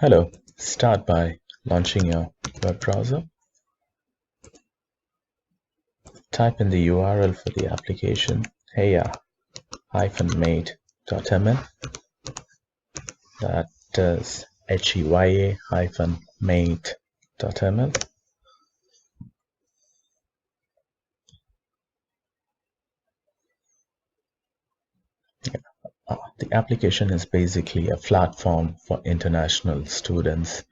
Hello, start by launching your web browser. Type in the URL for the application heya-mate.ml. That is heya-mate.ml. The application is basically a platform for international students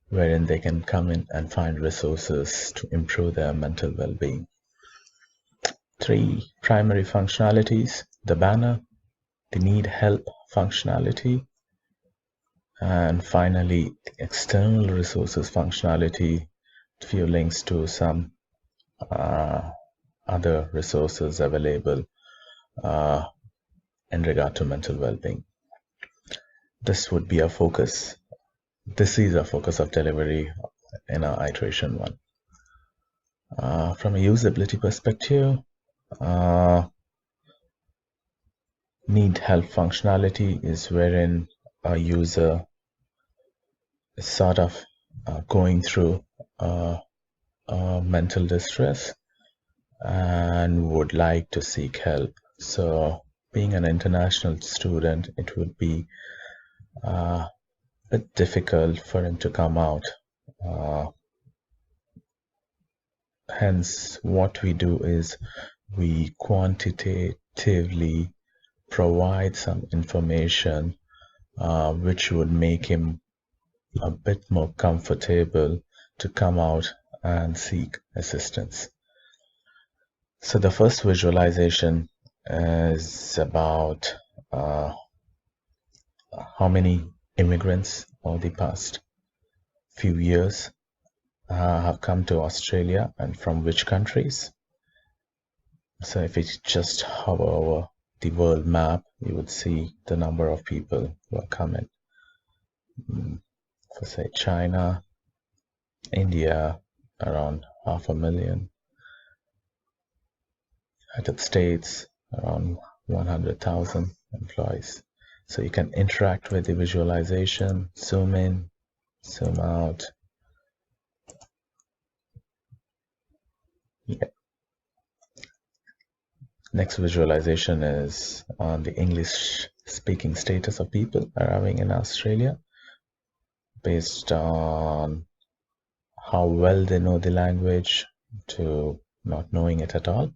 wherein they can come in and find resources to improve their mental well-being. 3 primary functionalities: the banner, the need help functionality, and finally the external resources functionality, few links to some other resources available in regard to mental well-being. This would be our focus. This is our focus of delivery in our iteration 1. From a usability perspective, need help functionality is wherein a user is sort of going through mental distress and would like to seek help. So being an international student, it would be a bit difficult for him to come out. Hence, what we do is we quantitatively provide some information which would make him a bit more comfortable to come out and seek assistance. So the first visualization is about how many immigrants over the past few years have come to Australia and from which countries. So if we just hover over the world map, you would see the number of people who are coming. For say China, India, around 500,000. United States, around 100,000 employees. So you can interact with the visualization, zoom in, zoom out. Yeah. Next visualization is on the English speaking status of people arriving in Australia based on how well they know the language to not knowing it at all.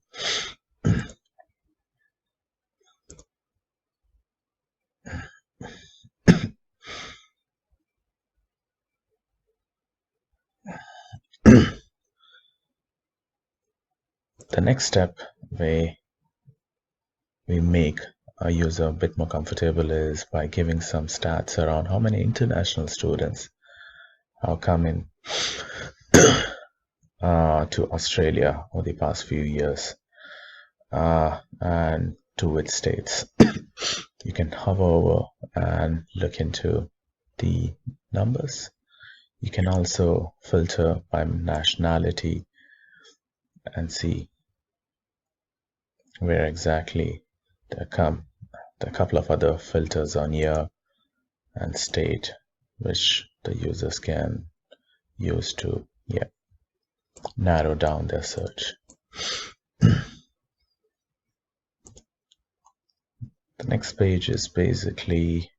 The next step we make a user a bit more comfortable is by giving some stats around how many international students are coming to Australia over the past few years and to which states. You can hover over and look into the numbers. You can also filter by nationality and see where exactly there come. There are a couple of other filters on year and state which the users can use to narrow down their search. The next page is basically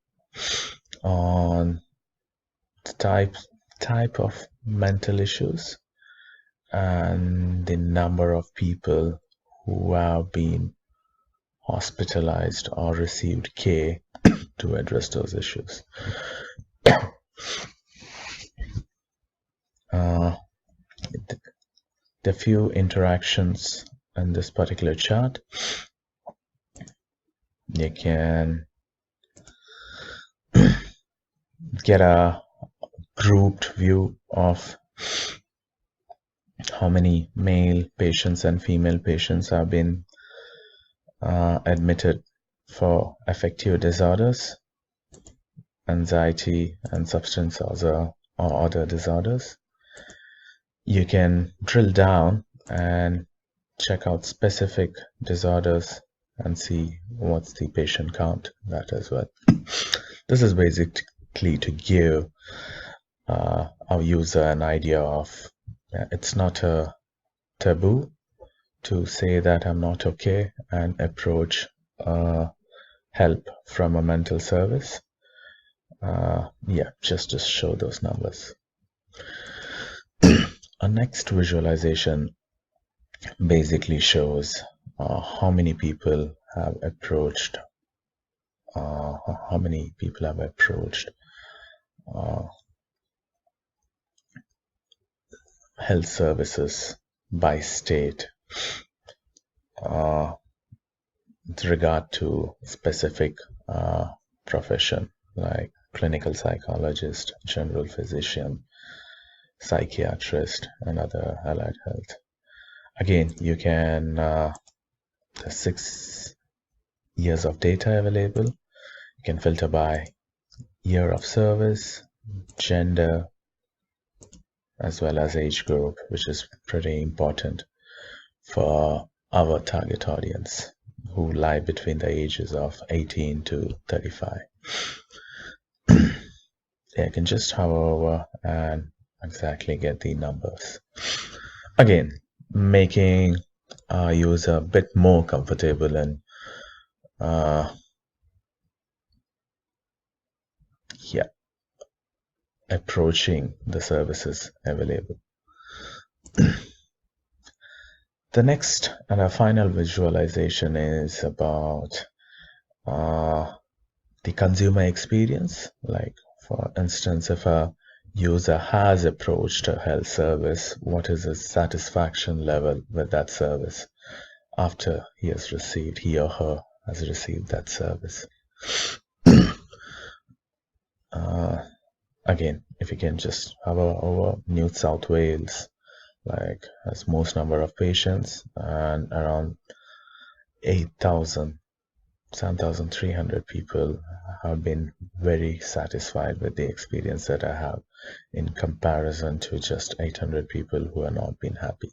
on the type of mental issues and the number of people who have been hospitalized or received care to address those issues. The few interactions in this particular chart. You can get a grouped view of how many male patients and female patients have been admitted for affective disorders, anxiety and substance or other disorders. You can drill down and check out specific disorders and see what's the patient count that as well. This is basically to give our user an idea of it's not a taboo to say that I'm not okay and approach help from a mental service. Yeah, just to show those numbers. Our next visualization basically shows how many people have approached health services by state with regard to specific profession like clinical psychologist, general physician, psychiatrist, and other allied health. Again, you can the 6 years of data available. You can filter by year of service, gender, as well as age group, which is pretty important for our target audience, who lie between the ages of 18 to 35. You can just hover over and exactly get the numbers. Again, making our user a bit more comfortable in approaching the services available. The next and our final visualization is about the consumer experience. Like, for instance, if a user has approached a health service, what is his satisfaction level with that service after he or her has received that service. Again, if you can just hover over New South Wales, like, has most number of patients, and around 7,300 people have been very satisfied with the experience that I have, in comparison to just 800 people who have not been happy.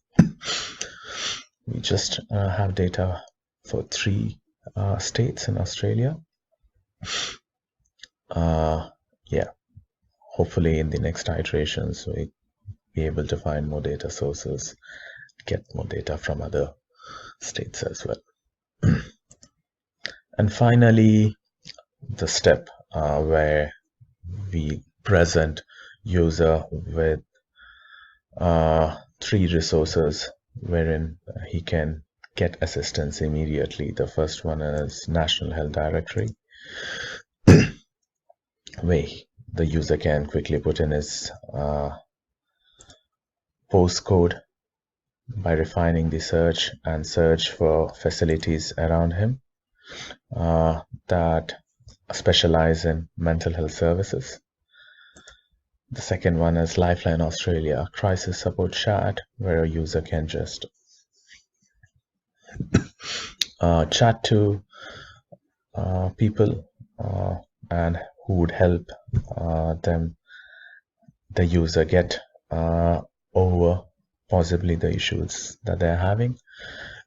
We just have data for 3 states in Australia. Yeah, hopefully in the next iterations we be able to find more data sources, get more data from other states as well. And finally, the step where we present user with 3 resources wherein he can get assistance immediately. The first one is National Health Directory, where the user can quickly put in his postcode by refining the search and search for facilities around him that specialize in mental health services. The second one is Lifeline Australia, a crisis support chat where a user can just chat to people and who would help the user get over possibly the issues that they're having.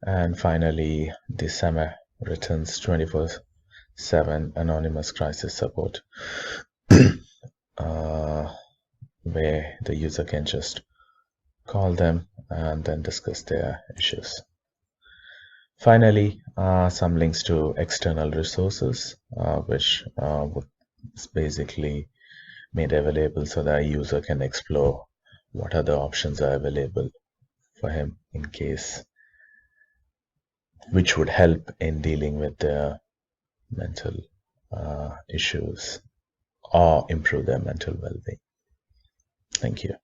And finally, the Samaritans 24/7 anonymous crisis support, where the user can just call them and then discuss their issues. Finally, some links to external resources, which is basically made available so that a user can explore what other options are available for him in case, which would help in dealing with their mental issues or improve their mental well-being. Thank you.